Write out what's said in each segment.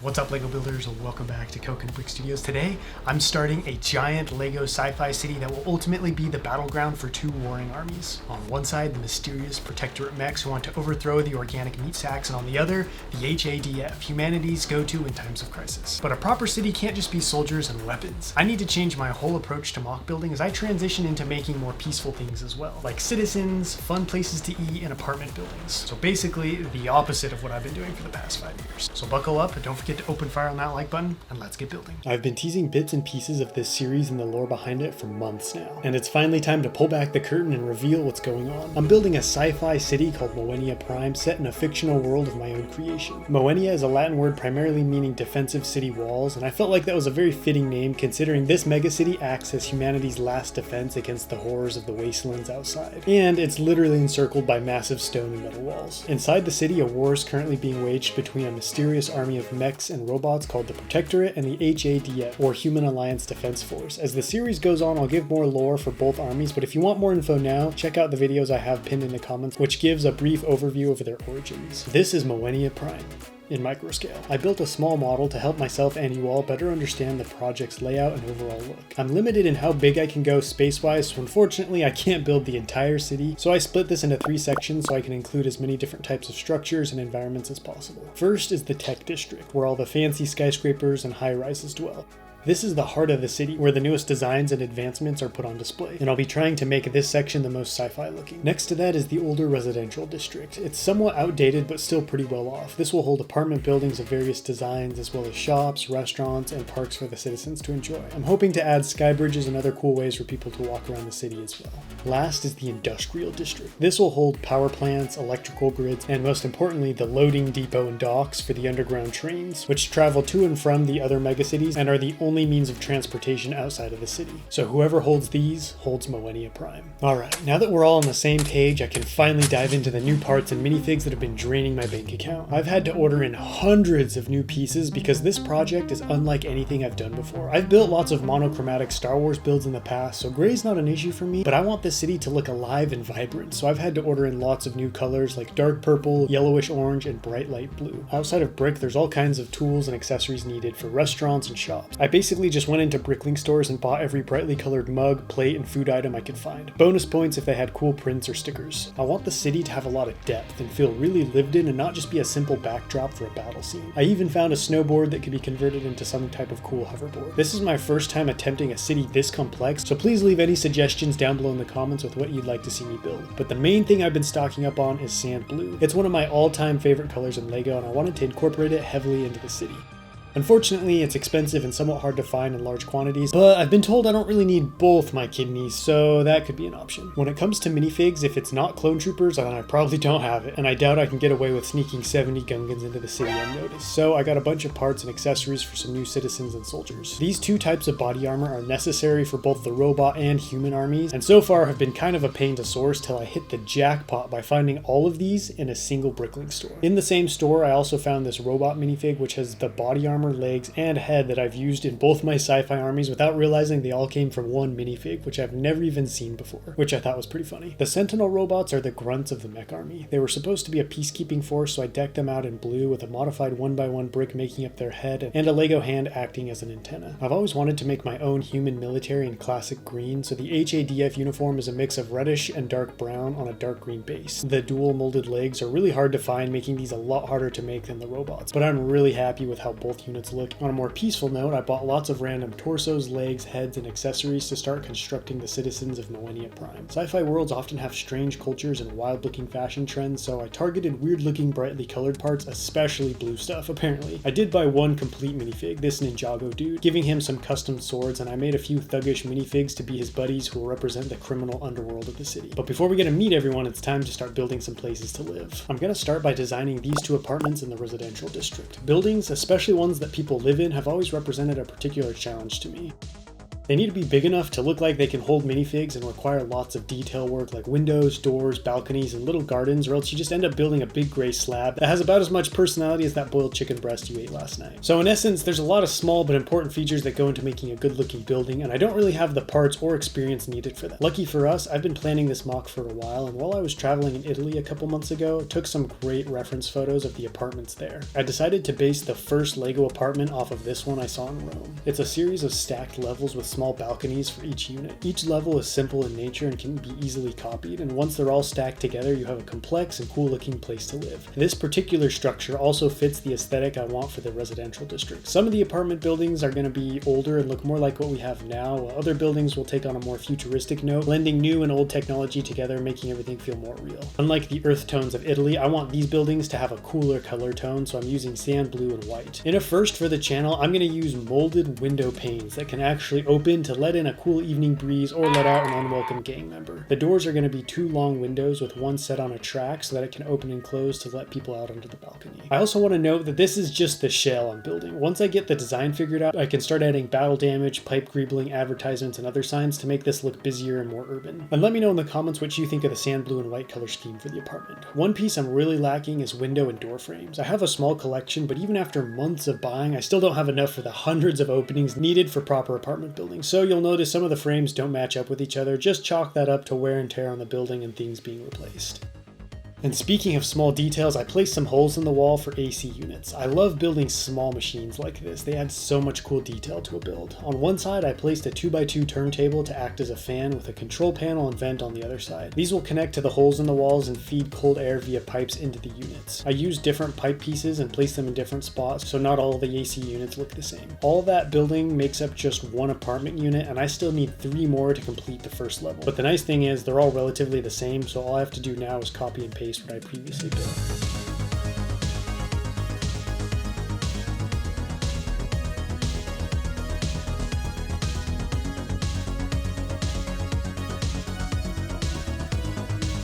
What's up, LEGO builders? Welcome back to Coconut Brick Studios. Today, I'm starting a giant LEGO sci-fi city that will ultimately be the battleground for two warring armies. On one side, the mysterious Protectorate mechs who want to overthrow the organic meat sacks, and on the other, the HADF, humanity's go-to in times of crisis. But a proper city can't just be soldiers and weapons. I need to change my whole approach to mock building as I transition into making more peaceful things as well, like citizens, fun places to eat, and apartment buildings. So basically, the opposite of what I've been doing for the past 5 years. So buckle up, and don't forget to open fire on that like button, and let's get building. I've been teasing bits and pieces of this series and the lore behind it for months now, and it's finally time to pull back the curtain and reveal what's going on. I'm building a sci-fi city called Moenia Prime, set in a fictional world of my own creation. Moenia is a Latin word primarily meaning defensive city walls, and I felt like that was a very fitting name considering this megacity acts as humanity's last defense against the horrors of the wastelands outside. And it's literally encircled by massive stone and metal walls. Inside the city, a war is currently being waged between a mysterious army of mechs and robots called the Protectorate and the HADF, or Human Alliance Defense Force. As the series goes on, I'll give more lore for both armies, but if you want more info now, check out the videos I have pinned in the comments, which gives a brief overview of their origins. This is Moenia Prime in microscale. I built a small model to help myself and you all better understand the project's layout and overall look. I'm limited in how big I can go space-wise, so unfortunately I can't build the entire city, so I split this into 3 sections so I can include as many different types of structures and environments as possible. First is the Tech District, where all the fancy skyscrapers and high-rises dwell. This is the heart of the city, where the newest designs and advancements are put on display, and I'll be trying to make this section the most sci-fi looking. Next to that is the older residential district. It's somewhat outdated, but still pretty well off. This will hold apartment buildings of various designs, as well as shops, restaurants, and parks for the citizens to enjoy. I'm hoping to add sky bridges and other cool ways for people to walk around the city as well. Last is the industrial district. This will hold power plants, electrical grids, and most importantly, the loading depot and docks for the underground trains, which travel to and from the other megacities and are the only means of transportation outside of the city. So whoever holds these holds Moenia Prime. Alright, now that we're all on the same page, I can finally dive into the new parts and minifigs that have been draining my bank account. I've had to order in hundreds of new pieces because this project is unlike anything I've done before. I've built lots of monochromatic Star Wars builds in the past, so gray's not an issue for me, but I want the city to look alive and vibrant, so I've had to order in lots of new colors like dark purple, yellowish orange, and bright light blue. Outside of brick, there's all kinds of tools and accessories needed for restaurants and shops. I basically just went into bricklink stores and bought every brightly colored mug, plate, and food item I could find. Bonus points if they had cool prints or stickers. I want the city to have a lot of depth and feel really lived in and not just be a simple backdrop for a battle scene. I even found a snowboard that could be converted into some type of cool hoverboard. This is my first time attempting a city this complex, so please leave any suggestions down below in the comments with what you'd like to see me build. But the main thing I've been stocking up on is sand blue. It's one of my all-time favorite colors in LEGO, and I wanted to incorporate it heavily into the city. Unfortunately, it's expensive and somewhat hard to find in large quantities, but I've been told I don't really need both my kidneys, so that could be an option. When it comes to minifigs, if it's not clone troopers, then I probably don't have it, and I doubt I can get away with sneaking 70 Gungans into the city unnoticed, so I got a bunch of parts and accessories for some new citizens and soldiers. These 2 types of body armor are necessary for both the robot and human armies, and so far have been kind of a pain to source till I hit the jackpot by finding all of these in a single bricklink store. In the same store, I also found this robot minifig which has the body armor, legs, and head that I've used in both my sci-fi armies without realizing they all came from one minifig, which I've never even seen before, which I thought was pretty funny. The Sentinel robots are the grunts of the mech army. They were supposed to be a peacekeeping force, so I decked them out in blue with a modified 1x1 brick making up their head and a Lego hand acting as an antenna. I've always wanted to make my own human military in classic green, so the HADF uniform is a mix of reddish and dark brown on a dark green base. The dual molded legs are really hard to find, making these a lot harder to make than the robots, but I'm really happy with how both units look. On a more peaceful note, I bought lots of random torsos, legs, heads, and accessories to start constructing the citizens of Moenia Prime. Sci-fi worlds often have strange cultures and wild-looking fashion trends, so I targeted weird-looking, brightly colored parts, especially blue stuff, apparently. I did buy one complete minifig, this Ninjago dude, giving him some custom swords, and I made a few thuggish minifigs to be his buddies who will represent the criminal underworld of the city. But before we get to meet everyone, it's time to start building some places to live. I'm gonna start by designing these 2 apartments in the residential district. Buildings, especially ones that people live in, have always represented a particular challenge to me. They need to be big enough to look like they can hold minifigs and require lots of detail work like windows, doors, balconies, and little gardens, or else you just end up building a big gray slab that has about as much personality as that boiled chicken breast you ate last night. So in essence, there's a lot of small but important features that go into making a good looking building, and I don't really have the parts or experience needed for that. Lucky for us, I've been planning this mock for a while, and while I was traveling in Italy a couple months ago, took some great reference photos of the apartments there. I decided to base the first Lego apartment off of this one I saw in Rome. It's a series of stacked levels with small balconies for each unit. Each level is simple in nature and can be easily copied, and once they're all stacked together, you have a complex and cool looking place to live. This particular structure also fits the aesthetic I want for the residential district. Some of the apartment buildings are going to be older and look more like what we have now, while other buildings will take on a more futuristic note, blending new and old technology together, making everything feel more real. Unlike the earth tones of Italy, I want these buildings to have a cooler color tone, so I'm using sand blue and white. In a first for the channel, I'm going to use molded window panes that can actually open to let in a cool evening breeze or let out an unwelcome gang member. The doors are going to be two long windows with one set on a track so that it can open and close to let people out onto the balcony. I also want to note that this is just the shell I'm building. Once I get the design figured out, I can start adding battle damage, pipe greebling, advertisements, and other signs to make this look busier and more urban. And let me know in the comments what you think of the sand blue and white color scheme for the apartment. One piece I'm really lacking is window and door frames. I have a small collection, but even after months of buying, I still don't have enough for the hundreds of openings needed for proper apartment buildings. So you'll notice some of the frames don't match up with each other. Just chalk that up to wear and tear on the building and things being replaced. And speaking of small details, I placed some holes in the wall for AC units. I love building small machines like this. They add so much cool detail to a build. On one side, I placed a 2x2 turntable to act as a fan with a control panel and vent on the other side. These will connect to the holes in the walls and feed cold air via pipes into the units. I used different pipe pieces and placed them in different spots, so not all of the AC units look the same. All that building makes up just one apartment unit, and I still need 3 more to complete the first level. But the nice thing is, they're all relatively the same, so all I have to do now is copy and paste what I previously built.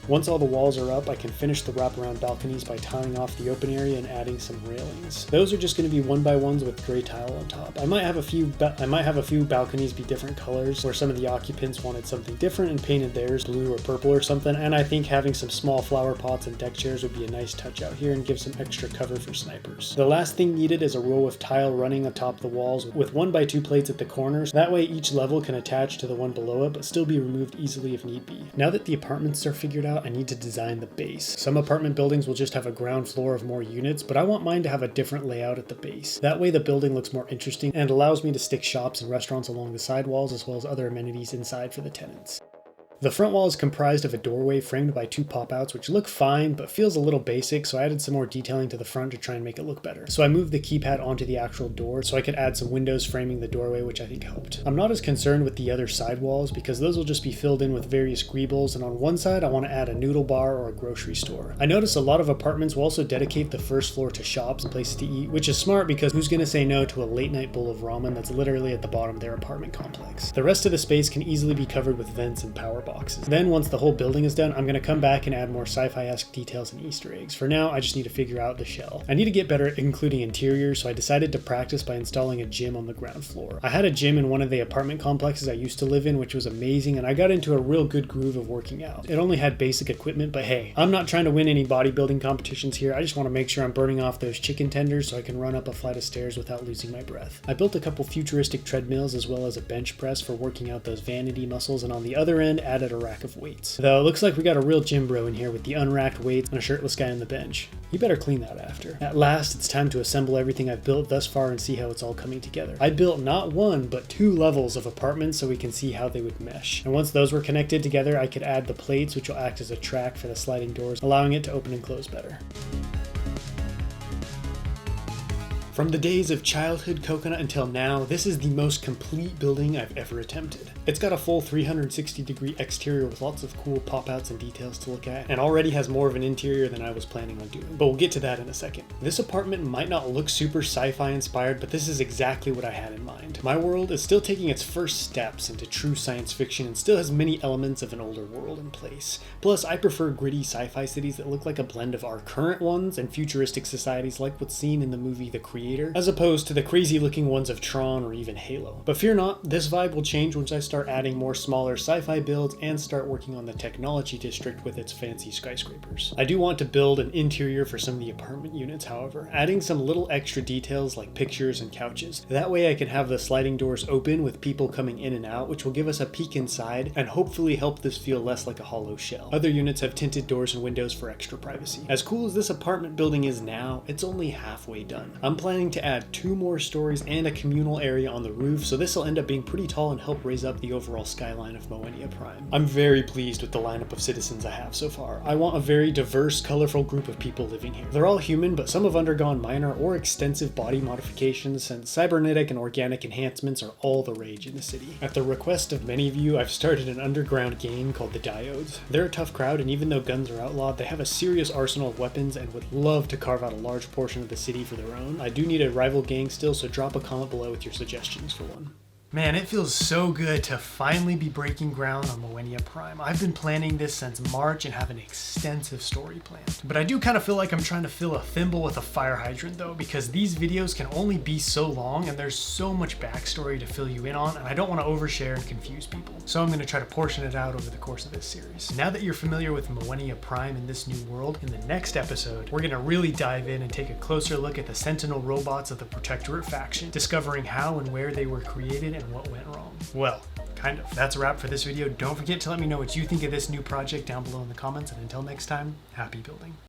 Once all the walls are up, I can finish the wraparound balconies by tiling off the open area and adding some railings. Those are just going to be 1x1s with gray tile on top. I might have a few balconies be different colors, where some of the occupants wanted something different and painted theirs blue or purple or something, and I think having some small flower pots and deck chairs would be a nice touch out here and give some extra cover for snipers. The last thing needed is a row of tile running atop the walls with 1x2 plates at the corners. That way each level can attach to the one below it, but still be removed easily if need be. Now that the apartments are figured out, I need to design the base. Some apartment buildings will just have a ground floor of more units, but I want mine to have a different layout at the base. That way the building looks more interesting and allows me to stick shops and restaurants along the sidewalls as well as other amenities inside for the tenants. The front wall is comprised of a doorway framed by 2 pop-outs, which look fine, but feels a little basic, so I added some more detailing to the front to try and make it look better. So I moved the keypad onto the actual door so I could add some windows framing the doorway, which I think helped. I'm not as concerned with the other side walls because those will just be filled in with various greebles, and on one side I want to add a noodle bar or a grocery store. I noticed a lot of apartments will also dedicate the first floor to shops and places to eat, which is smart because who's going to say no to a late night bowl of ramen that's literally at the bottom of their apartment complex. The rest of the space can easily be covered with vents and power boxes. Then once the whole building is done, I'm going to come back and add more sci-fi-esque details and Easter eggs. For now, I just need to figure out the shell. I need to get better at including interiors, so I decided to practice by installing a gym on the ground floor. I had a gym in one of the apartment complexes I used to live in, which was amazing, and I got into a real good groove of working out. It only had basic equipment, but hey, I'm not trying to win any bodybuilding competitions here. I just want to make sure I'm burning off those chicken tenders so I can run up a flight of stairs without losing my breath. I built a couple futuristic treadmills as well as a bench press for working out those vanity muscles, and on the other end added a rack of weights. Though it looks like we got a real gym bro in here with the unracked weights and a shirtless guy on the bench. You better clean that after. At last, it's time to assemble everything I've built thus far and see how it's all coming together. I built not 1, but 2 levels of apartments so we can see how they would mesh. And once those were connected together, I could add the plates, which will act as a track for the sliding doors, allowing it to open and close better. From the days of childhood coconut until now, this is the most complete building I've ever attempted. It's got a full 360-degree exterior with lots of cool pop-outs and details to look at, and already has more of an interior than I was planning on doing, but we'll get to that in a second. This apartment might not look super sci-fi inspired, but this is exactly what I had in mind. My world is still taking its first steps into true science fiction and still has many elements of an older world in place. Plus, I prefer gritty sci-fi cities that look like a blend of our current ones and futuristic societies like what's seen in the movie The Creator creator, as opposed to the crazy looking ones of Tron or even Halo. But fear not, this vibe will change once I start adding more smaller sci-fi builds and start working on the technology district with its fancy skyscrapers. I do want to build an interior for some of the apartment units, however, adding some little extra details like pictures and couches. That way I can have the sliding doors open with people coming in and out, which will give us a peek inside and hopefully help this feel less like a hollow shell. Other units have tinted doors and windows for extra privacy. As cool as this apartment building is now, it's only halfway done. I'm planning to add 2 more stories and a communal area on the roof, so this will end up being pretty tall and help raise up the overall skyline of Moenia Prime. I'm very pleased with the lineup of citizens I have so far. I want a very diverse, colorful group of people living here. They're all human, but some have undergone minor or extensive body modifications, since cybernetic and organic enhancements are all the rage in the city. At the request of many of you, I've started an underground gang called the Diodes. They're a tough crowd, and even though guns are outlawed, they have a serious arsenal of weapons and would love to carve out a large portion of the city for their own. I do need a rival gang still, so drop a comment below with your suggestions for one. Man, it feels so good to finally be breaking ground on Moenia Prime. I've been planning this since March and have an extensive story planned. But I do kind of feel like I'm trying to fill a thimble with a fire hydrant though, because these videos can only be so long and there's so much backstory to fill you in on, and I don't want to overshare and confuse people. So I'm going to try to portion it out over the course of this series. Now that you're familiar with Moenia Prime and this new world, in the next episode, we're going to really dive in and take a closer look at the Sentinel robots of the Protectorate faction, discovering how and where they were created and what went wrong. Well, kind of. That's a wrap for this video. Don't forget to let me know what you think of this new project down below in the comments, and until next time, happy building.